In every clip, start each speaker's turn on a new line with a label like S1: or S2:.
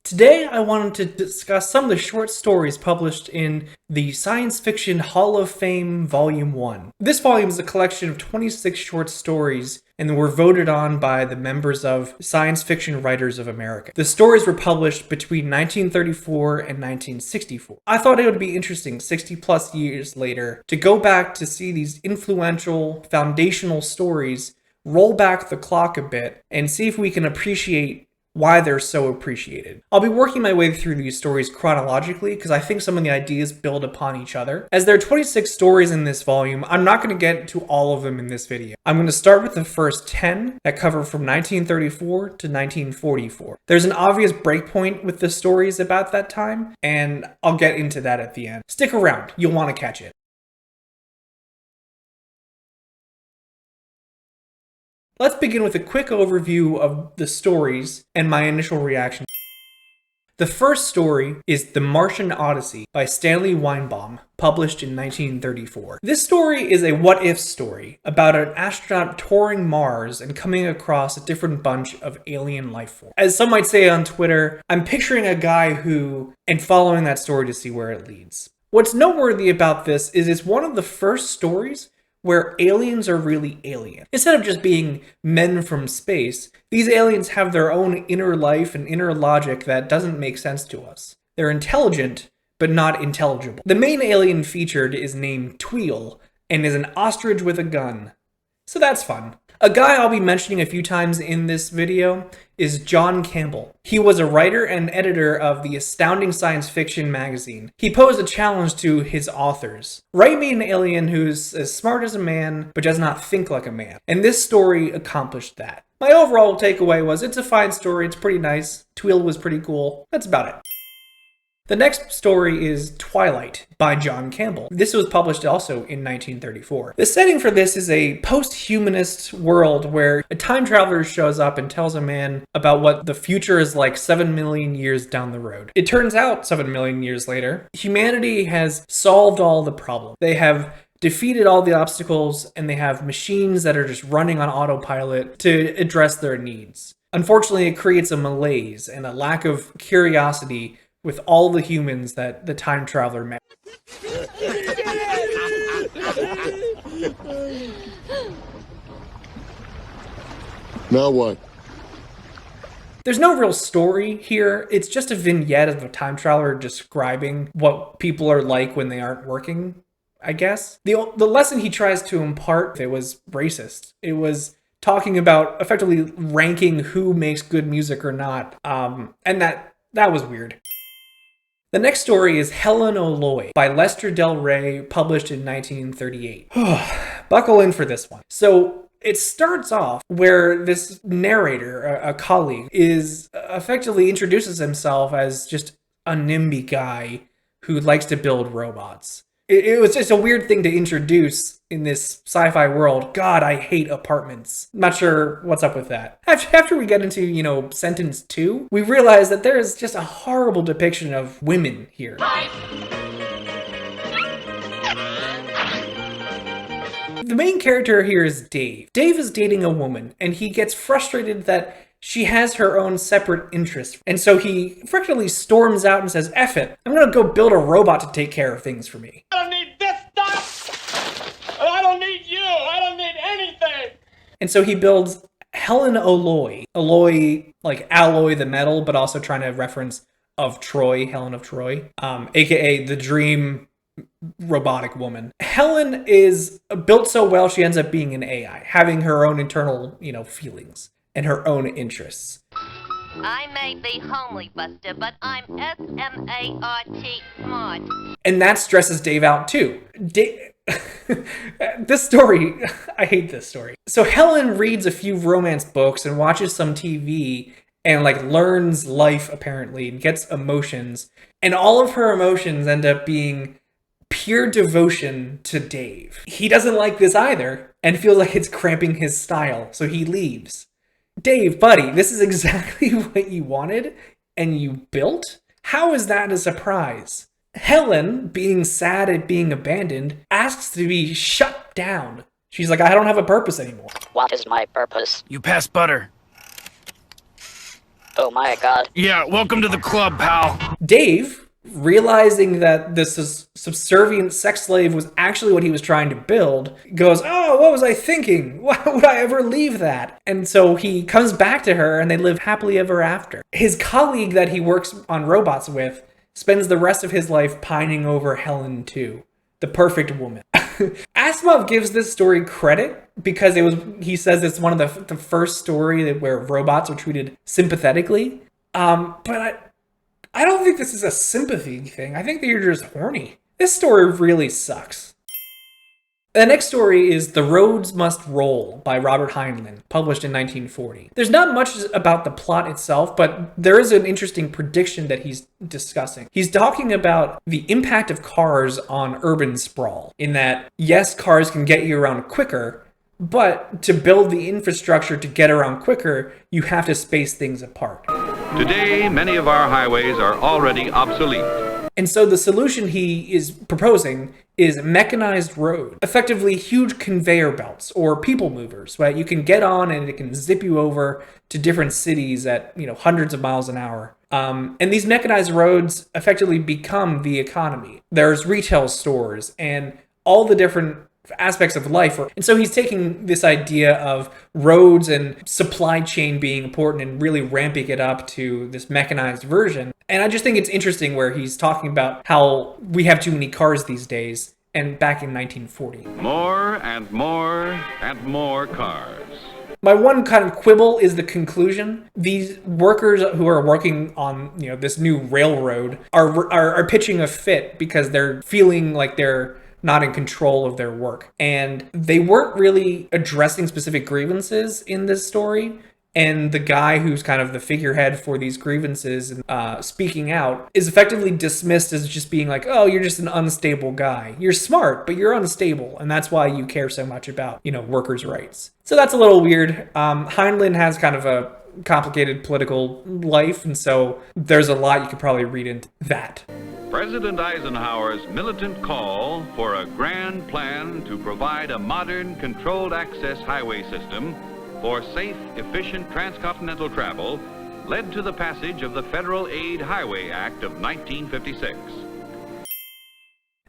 S1: Today I wanted to discuss some of the short stories published in the Science Fiction Hall of Fame Volume 1. This volume is a collection of 26 short stories and were voted on by the members of Science Fiction Writers of America. The stories were published between 1934 and 1964. I thought it would be interesting 60 plus years later to go back to see these influential, foundational stories, roll back the clock a bit, and see if we can appreciate why they're so appreciated. I'll be working my way through these stories chronologically because I think some of the ideas build upon each other. As there are 26 stories in this volume, I'm not going to get to all of them in this video. I'm going to start with the first 10 that cover from 1934 to 1944. There's an obvious breakpoint with the stories about that time, and I'll get into that at the end. Stick around, you'll want to catch it. Let's begin with a quick overview of the stories and my initial reaction. The first story is The Martian Odyssey by Stanley Weinbaum, published in 1934. This story is a what-if story about an astronaut touring Mars and coming across a different bunch of alien life forms. As some might say on Twitter, I'm picturing a guy and following that story to see where it leads. What's noteworthy about this is it's one of the first stories where aliens are really alien. Instead of just being men from space, these aliens have their own inner life and inner logic that doesn't make sense to us. They're intelligent, but not intelligible. The main alien featured is named Tweel, and is an ostrich with a gun. So that's fun. A guy I'll be mentioning a few times in this video is John Campbell. He was a writer and editor of the Astounding Science Fiction magazine. He posed a challenge to his authors. Write me an alien who's as smart as a man, but does not think like a man. And this story accomplished that. My overall takeaway was it's a fine story, it's pretty nice. Tweel was pretty cool. That's about it. The next story is Twilight by John Campbell. This was published also in 1934. The setting for this is a post-humanist world where a time traveler shows up and tells a man about what the future is like 7 million years down the road. It turns out 7 million years later, humanity has solved all the problems. They have defeated all the obstacles and they have machines that are just running on autopilot to address their needs. Unfortunately, it creates a malaise and a lack of curiosity with all the humans that the time traveler met.
S2: Now what?
S1: There's no real story here. It's just a vignette of a time traveler describing what people are like when they aren't working, I guess. The lesson he tries to impart, it was racist. It was talking about effectively ranking who makes good music or not. And that was weird. The next story is Helen O'Loy by Lester Del Rey, published in 1938. Buckle in for this one. So it starts off where this narrator, a colleague, effectively introduces himself as just a NIMBY guy who likes to build robots. It was just a weird thing to introduce in this sci-fi world. God, I hate apartments. Not sure what's up with that. After we get into, sentence 2, we realize that there is just a horrible depiction of women here. The main character here is Dave. Dave is dating a woman, and he gets frustrated that she has her own separate interests. And so he effectively storms out and says, F it, I'm gonna go build a robot to take care of things for me.
S3: I don't need this stuff! I don't need you! I don't need anything!
S1: And so he builds Helen O'Loy. Alloy, like alloy the metal, but also trying to reference of Troy, Helen of Troy, aka the dream robotic woman. Helen is built so well she ends up being an AI, having her own internal, feelings and her own interests.
S4: I may be homely, Buster, but I'm S-M-A-R-T smart.
S1: And that stresses Dave out too. This story, I hate this story. So Helen reads a few romance books and watches some TV and learns life apparently and gets emotions. And all of her emotions end up being pure devotion to Dave. He doesn't like this either and feels like it's cramping his style, so he leaves. Dave, buddy, this is exactly what you wanted and you built? How is that a surprise? Helen, being sad at being abandoned, asks to be shut down. She's like, I don't have a purpose anymore.
S5: What is my purpose?
S6: You pass butter.
S5: Oh my god.
S6: Yeah, welcome to the club, pal.
S1: Dave, realizing that this subservient sex slave was actually what he was trying to build, goes, oh, what was I thinking? Why would I ever leave that? And so he comes back to her and they live happily ever after. His colleague that he works on robots with spends the rest of his life pining over Helen too, the perfect woman. Asimov gives this story credit because he says it's one of the first story where robots are treated sympathetically. But I don't think this is a sympathy thing. I think that you're just horny. This story really sucks. The next story is The Roads Must Roll by Robert Heinlein, published in 1940. There's not much about the plot itself, but there is an interesting prediction that he's discussing. He's talking about the impact of cars on urban sprawl, in that, yes, cars can get you around quicker, but to build the infrastructure to get around quicker, you have to space things apart.
S7: Today, many of our highways are already obsolete.
S1: And so the solution he is proposing is mechanized road, effectively huge conveyor belts or people movers, right? You can get on and it can zip you over to different cities at, hundreds of miles an hour. And these mechanized roads effectively become the economy. There's retail stores and all the different aspects of life. And so he's taking this idea of roads and supply chain being important and really ramping it up to this mechanized version. And I just think it's interesting where he's talking about how we have too many cars these days, and back in 1940.
S7: More and more and more cars.
S1: My one kind of quibble is the conclusion. These workers who are working on, this new railroad are pitching a fit because they're feeling like they're not in control of their work. And they weren't really addressing specific grievances in this story. And the guy who's kind of the figurehead for these grievances and speaking out is effectively dismissed as just being like, oh, you're just an unstable guy. You're smart, but you're unstable. And that's why you care so much about, workers' rights. So that's a little weird. Heinlein has kind of a complicated political life. And so there's a lot you could probably read into that.
S7: President Eisenhower's militant call for a grand plan to provide a modern controlled access highway system for safe, efficient transcontinental travel led to the passage of the Federal Aid Highway Act of 1956.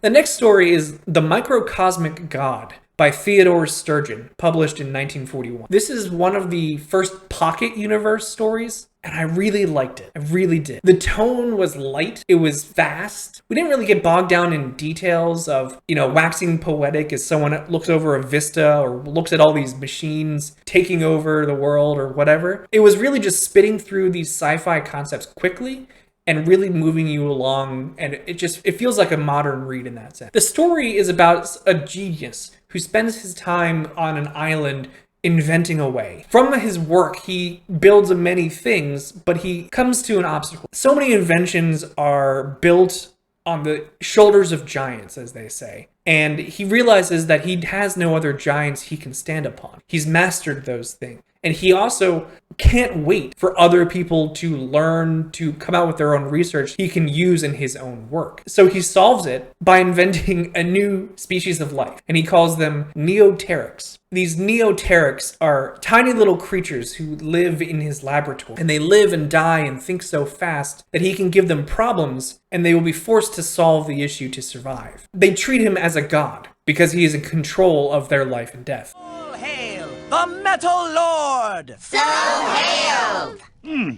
S1: The next story is The Microcosmic God by Theodore Sturgeon, published in 1941. This is one of the first pocket universe stories, and I really liked it. I really did. The tone was light. It was fast. We didn't really get bogged down in details of, waxing poetic as someone looks over a vista or looks at all these machines taking over the world or whatever. It was really just spitting through these sci-fi concepts quickly and really moving you along, and it feels like a modern read in that sense. The story is about a genius who spends his time on an island inventing a way. From his work, he builds many things, but he comes to an obstacle. So many inventions are built on the shoulders of giants, as they say. And he realizes that he has no other giants he can stand upon. He's mastered those things. And he also can't wait for other people to learn, to come out with their own research he can use in his own work. So he solves it by inventing a new species of life, and he calls them neoterics. These neoterics are tiny little creatures who live in his laboratory, and they live and die and think so fast that he can give them problems, and they will be forced to solve the issue to survive. They treat him as a god because he is in control of their life and death.
S8: Hail the Metal Lord!
S9: So hailed!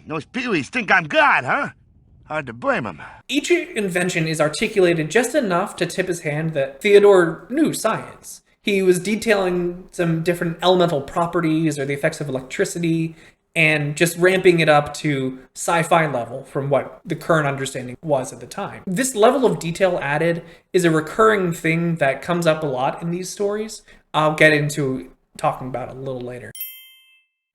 S6: Those peewees think I'm God, huh? Hard to blame them.
S1: Each invention is articulated just enough to tip his hand that Theodore knew science. He was detailing some different elemental properties or the effects of electricity and just ramping it up to sci-fi level from what the current understanding was at the time. This level of detail added is a recurring thing that comes up a lot in these stories. I'll get into talking about it a little later.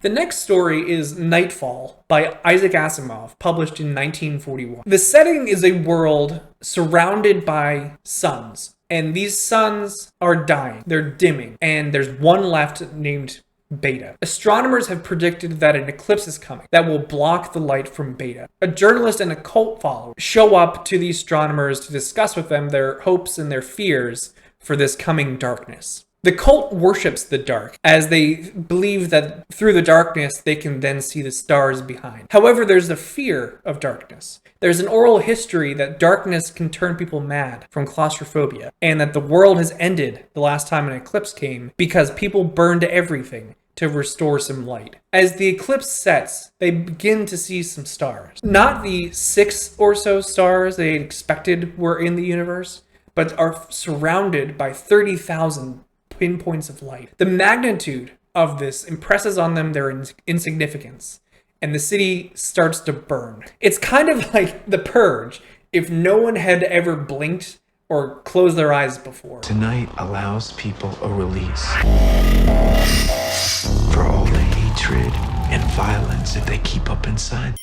S1: The next story is Nightfall by Isaac Asimov, published in 1941. The setting is a world surrounded by suns, and these suns are dying. They're dimming, and there's one left named Beta. Astronomers have predicted that an eclipse is coming that will block the light from Beta. A journalist and a cult follower show up to these astronomers to discuss with them their hopes and their fears for this coming darkness. The cult worships the dark, as they believe that through the darkness they can then see the stars behind. However, there's a fear of darkness. There's an oral history that darkness can turn people mad from claustrophobia, and that the world has ended the last time an eclipse came because people burned everything to restore some light. As the eclipse sets, they begin to see some stars. Not the 6 or so stars they expected were in the universe, but are surrounded by 30,000 pinpoints of light. The magnitude of this impresses on them their insignificance, and the city starts to burn. It's kind of like The Purge if no one had ever blinked or closed their eyes before.
S5: Tonight allows people a release for all the hatred and violence that they keep up inside.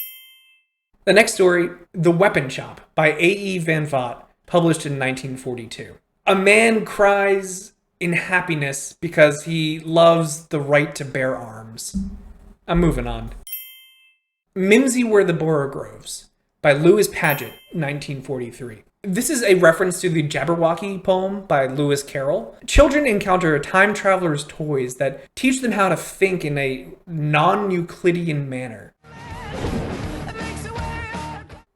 S1: The next story, The Weapon Shop by A.E. Van Vogt, published in 1942. A man cries in happiness because he loves the right to bear arms. I'm moving on. Mimsy Were the Borogroves by Lewis Padgett, 1943. This is a reference to the Jabberwocky poem by Lewis Carroll. Children encounter time traveler's toys that teach them how to think in a non-Euclidean manner.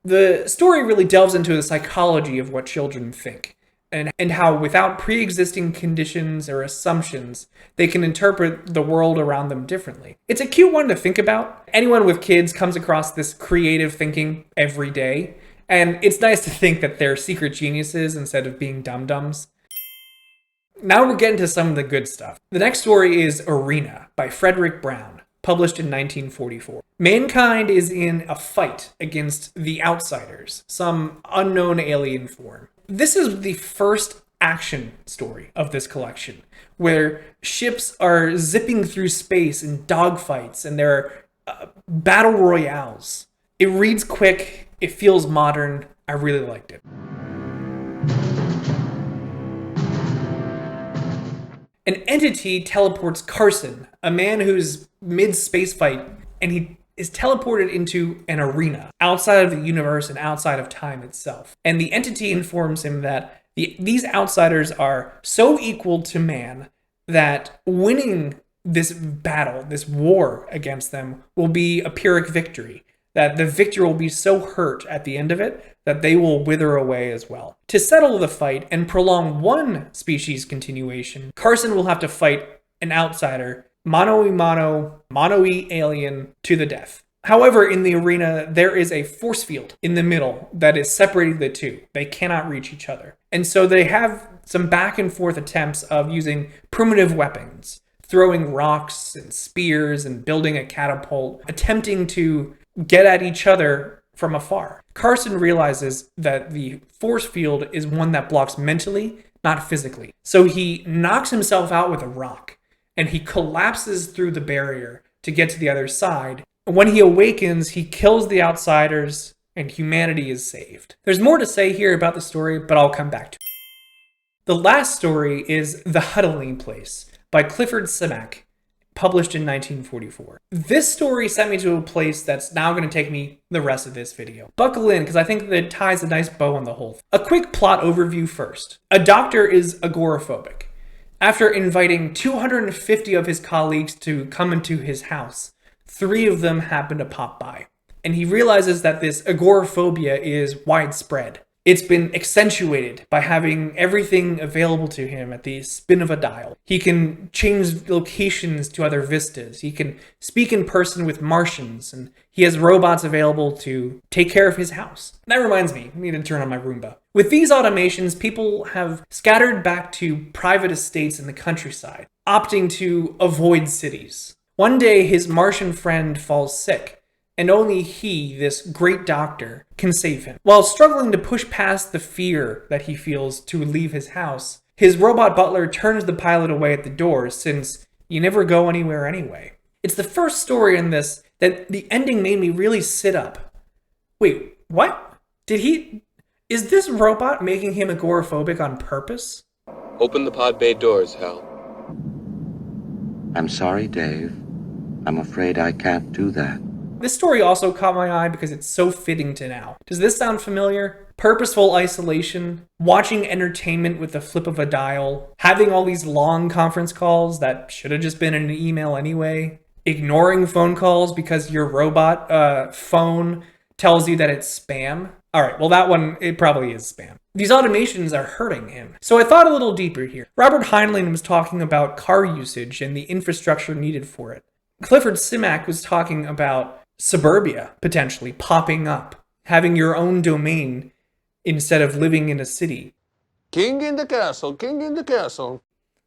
S1: The story really delves into the psychology of what children think, and how without pre-existing conditions or assumptions, they can interpret the world around them differently. It's a cute one to think about. Anyone with kids comes across this creative thinking every day, and it's nice to think that they're secret geniuses instead of being dum-dums. Now we're getting to some of the good stuff. The next story is Arena by Frederic Brown, published in 1944. Mankind is in a fight against the Outsiders, some unknown alien form. This is the first action story of this collection, where ships are zipping through space in dogfights, and there are battle royales. It reads quick, it feels modern, I really liked it. An entity teleports Carson, a man who's mid-space fight, and he is teleported into an arena outside of the universe and outside of time itself. And the entity informs him that these outsiders are so equal to man that winning this battle, this war against them, will be a Pyrrhic victory. That the victor will be so hurt at the end of it that they will wither away as well. To settle the fight and prolong one species continuation, Carson will have to fight an outsider, mono-y alien, to the death. However, in the arena, there is a force field in the middle that is separating the two. They cannot reach each other. And so they have some back and forth attempts of using primitive weapons, throwing rocks and spears and building a catapult, attempting to get at each other from afar. Carson realizes that the force field is one that blocks mentally, not physically. So he knocks himself out with a rock, and he collapses through the barrier to get to the other side. When he awakens, he kills the outsiders, and humanity is saved. There's more to say here about the story, but I'll come back to it. The last story is The Huddling Place by Clifford Simak, published in 1944. This story sent me to a place that's now going to take me the rest of this video. Buckle in, because I think that it ties a nice bow on the whole thing. A quick plot overview first. A doctor is agoraphobic. After inviting 250 of his colleagues to come into his house, 3 of them happen to pop by. And he realizes that this agoraphobia is widespread. It's been accentuated by having everything available to him at the spin of a dial. He can change locations to other vistas. He can speak in person with Martians, and he has robots available to take care of his house. That reminds me, I need to turn on my Roomba. With these automations, people have scattered back to private estates in the countryside, opting to avoid cities. One day, his Martian friend falls sick, and only he, this great doctor, can save him. While struggling to push past the fear that he feels to leave his house, his robot butler turns the pilot away at the door, since you never go anywhere anyway. It's the first story in this that the ending made me really sit up. Wait, what? Is this robot making him agoraphobic on purpose?
S10: Open the pod bay doors, Hal.
S11: I'm sorry, Dave. I'm afraid I can't do that.
S1: This story also caught my eye because it's so fitting to now. Does this sound familiar? Purposeful isolation, watching entertainment with the flip of a dial, having all these long conference calls that should have just been in an email anyway, ignoring phone calls because your robot phone tells you that it's spam. All right, well, that one, it probably is spam. These automations are hurting him. So I thought a little deeper here. Robert Heinlein was talking about car usage and the infrastructure needed for it. Clifford Simak was talking about suburbia potentially popping up, having your own domain instead of living in a city.
S2: King in the castle, king in the castle.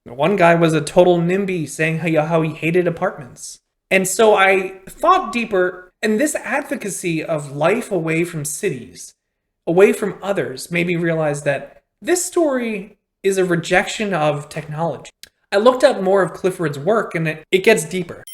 S1: One guy was a total NIMBY saying how he hated apartments. And so I thought deeper, and this advocacy of life away from cities, away from others, made me realize that this story is a rejection of technology. I looked up more of Clifford's work, and it gets deeper.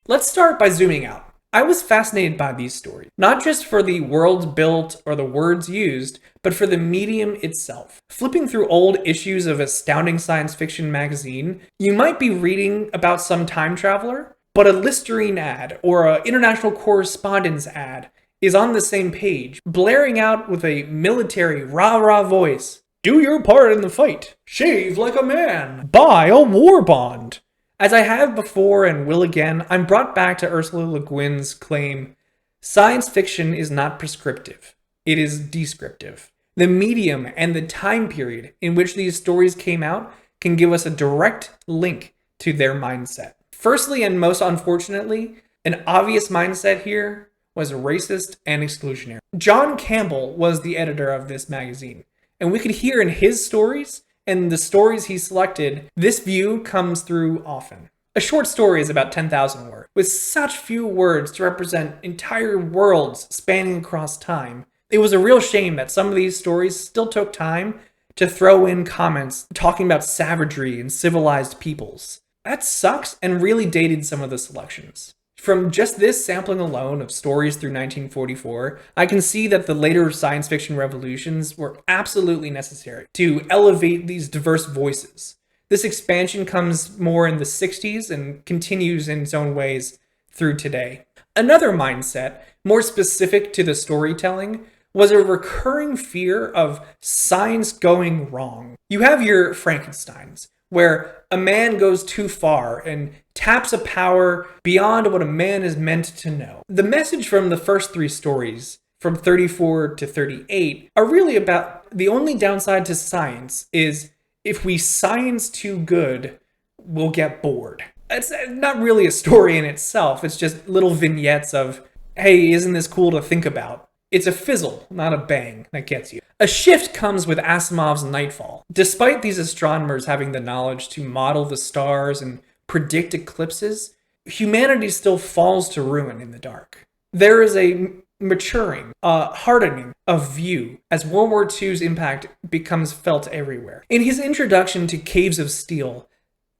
S1: Let's start by zooming out. I was fascinated by these stories, not just for the worlds built or the words used, but for the medium itself. Flipping through old issues of Astounding Science Fiction magazine, you might be reading about some time traveler, but a Listerine ad or an international correspondence ad is on the same page, blaring out with a military rah-rah voice. Do your part in the fight. Shave like a man. Buy a war bond. As I have before and will again, I'm brought back to Ursula Le Guin's claim, science fiction is not prescriptive, it is descriptive. The medium and the time period in which these stories came out can give us a direct link to their mindset. Firstly, and most unfortunately, an obvious mindset here was racist and exclusionary. John Campbell was the editor of this magazine, and we could hear in his stories and the stories he selected, this view comes through often. A short story is about 10,000 words. With such few words to represent entire worlds spanning across time, it was a real shame that some of these stories still took time to throw in comments talking about savagery and civilized peoples. That sucks and really dated some of the selections. From just this sampling alone of stories through 1944, I can see that the later science fiction revolutions were absolutely necessary to elevate these diverse voices. This expansion comes more in the 60s and continues in its own ways through today. Another mindset, more specific to the storytelling, was a recurring fear of science going wrong. You have your Frankensteins, where a man goes too far and taps a power beyond what a man is meant to know. The message from the first three stories, from 34 to 38, are really about the only downside to science is if we science too good, we'll get bored. It's not really a story in itself, it's just little vignettes of, hey, isn't this cool to think about? It's a fizzle, not a bang, that gets you. A shift comes with Asimov's Nightfall. Despite these astronomers having the knowledge to model the stars and predict eclipses, humanity still falls to ruin in the dark. There is a maturing, hardening of view as World War II's impact becomes felt everywhere. In his introduction to Caves of Steel,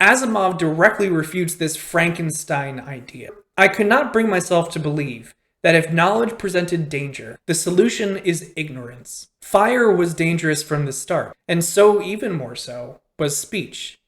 S1: Asimov directly refutes this Frankenstein idea. I could not bring myself to believe that if knowledge presented danger, the solution is ignorance. Fire was dangerous from the start, and so even more so was speech.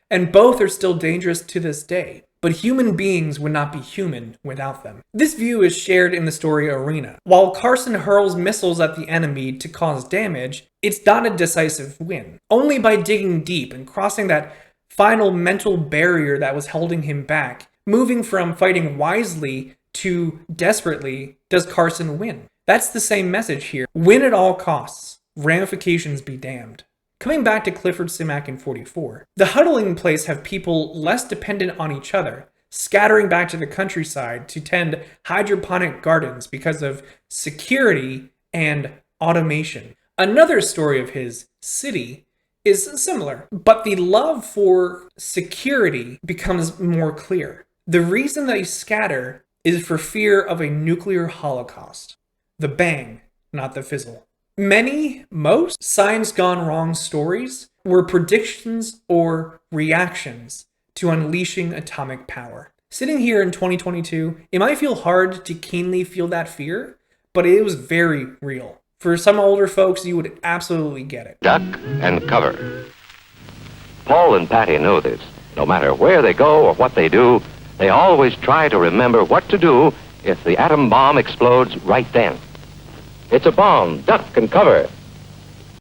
S1: And both are still dangerous to this day, but human beings would not be human without them. This view is shared in the story Arena. While Carson hurls missiles at the enemy to cause damage, it's not a decisive win. Only by digging deep and crossing that final mental barrier that was holding him back, moving from fighting wisely to desperately, does Carson win. That's the same message here. Win at all costs. Ramifications be damned. Coming back to Clifford Simak in 44, the Huddling place have people less dependent on each other, scattering back to the countryside to tend hydroponic gardens because of security and automation. Another story of his, City, is similar, but the love for security becomes more clear. The reason they scatter is for fear of a nuclear holocaust. The bang, not the fizzle. Most science gone wrong stories were predictions or reactions to unleashing atomic power. Sitting here in 2022, it might feel hard to keenly feel that fear, but it was very real. For some older folks, you would absolutely get it.
S11: Duck and cover. Paul and Patty know this. No matter where they go or what they do, they always try to remember what to do if the atom bomb explodes right then? It's a bomb. Duck and cover.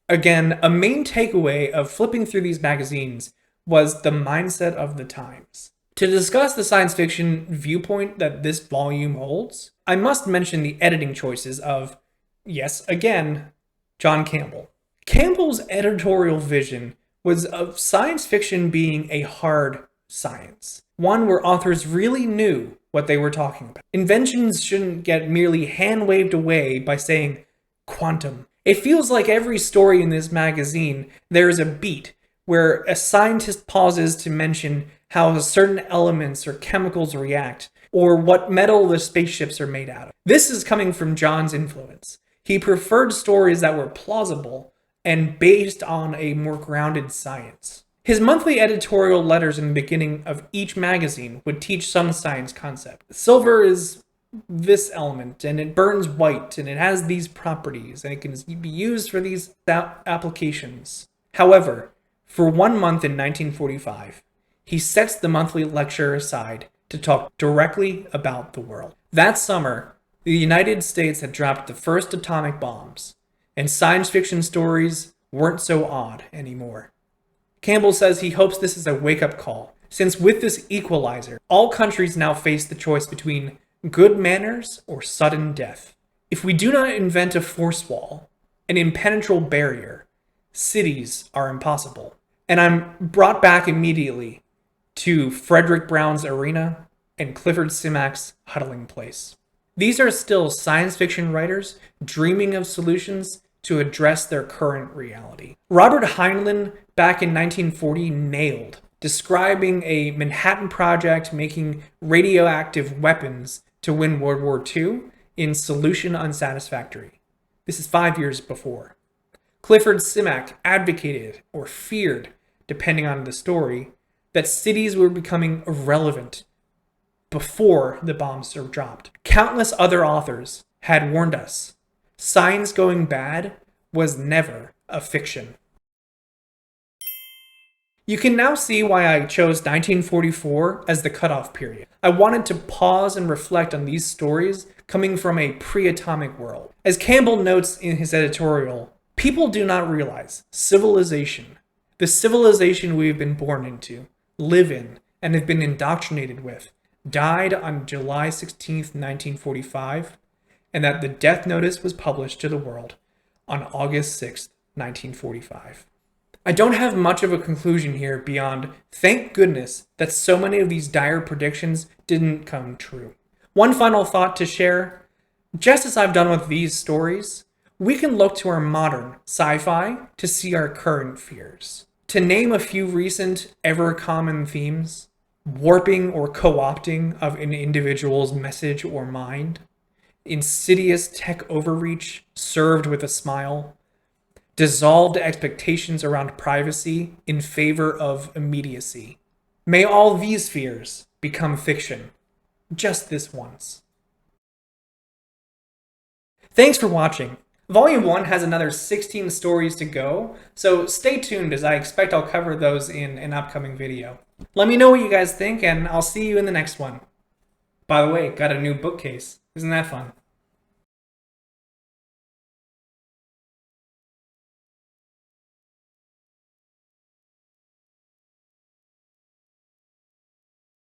S1: Again, a main takeaway of flipping through these magazines was the mindset of the times. To discuss the science fiction viewpoint that this volume holds, I must mention the editing choices of, yes, again, John Campbell. Campbell's editorial vision was of science fiction being a hard science, one where authors really knew what they were talking about. Inventions shouldn't get merely hand-waved away by saying quantum. It feels like every story in this magazine, there is a beat where a scientist pauses to mention how certain elements or chemicals react, or what metal the spaceships are made out of. This is coming from John's influence. He preferred stories that were plausible and based on a more grounded science. His monthly editorial letters in the beginning of each magazine would teach some science concept. Silver is this element, and it burns white, and it has these properties, and it can be used for these applications. However, for 1 month in 1945, he sets the monthly lecture aside to talk directly about the world. That summer, the United States had dropped the first atomic bombs, and science fiction stories weren't so odd anymore. Campbell says he hopes this is a wake-up call, since with this equalizer, all countries now face the choice between good manners or sudden death. If we do not invent a force wall, an impenetrable barrier, cities are impossible. And I'm brought back immediately to Frederic Brown's Arena and Clifford Simak's Huddling Place. These are still science fiction writers dreaming of solutions to address their current reality. Robert Heinlein, back in 1940, nailed describing a Manhattan Project making radioactive weapons to win World War II in Solution Unsatisfactory. This is 5 years before. Clifford Simak advocated, or feared, depending on the story, that cities were becoming irrelevant before the bombs were dropped. Countless other authors had warned us. Science going bad was never a fiction. You can now see why I chose 1944 as the cutoff period. I wanted to pause and reflect on these stories coming from a pre-atomic world. As Campbell notes in his editorial, people do not realize civilization, the civilization we've been born into, live in, and have been indoctrinated with, died on July 16, 1945, and that the death notice was published to the world on August 6, 1945. I don't have much of a conclusion here beyond thank goodness that so many of these dire predictions didn't come true. One final thought to share, just as I've done with these stories, we can look to our modern sci-fi to see our current fears. To name a few recent, ever-common themes, warping or co-opting of an individual's message or mind, insidious tech overreach served with a smile, dissolved expectations around privacy in favor of immediacy. May all these fears become fiction, just this once. Thanks for watching. Volume 1 has another 16 stories to go, so stay tuned as I expect I'll cover those in an upcoming video. Let me know what you guys think, and I'll see you in the next one. By the way, got a new bookcase. Isn't that fun?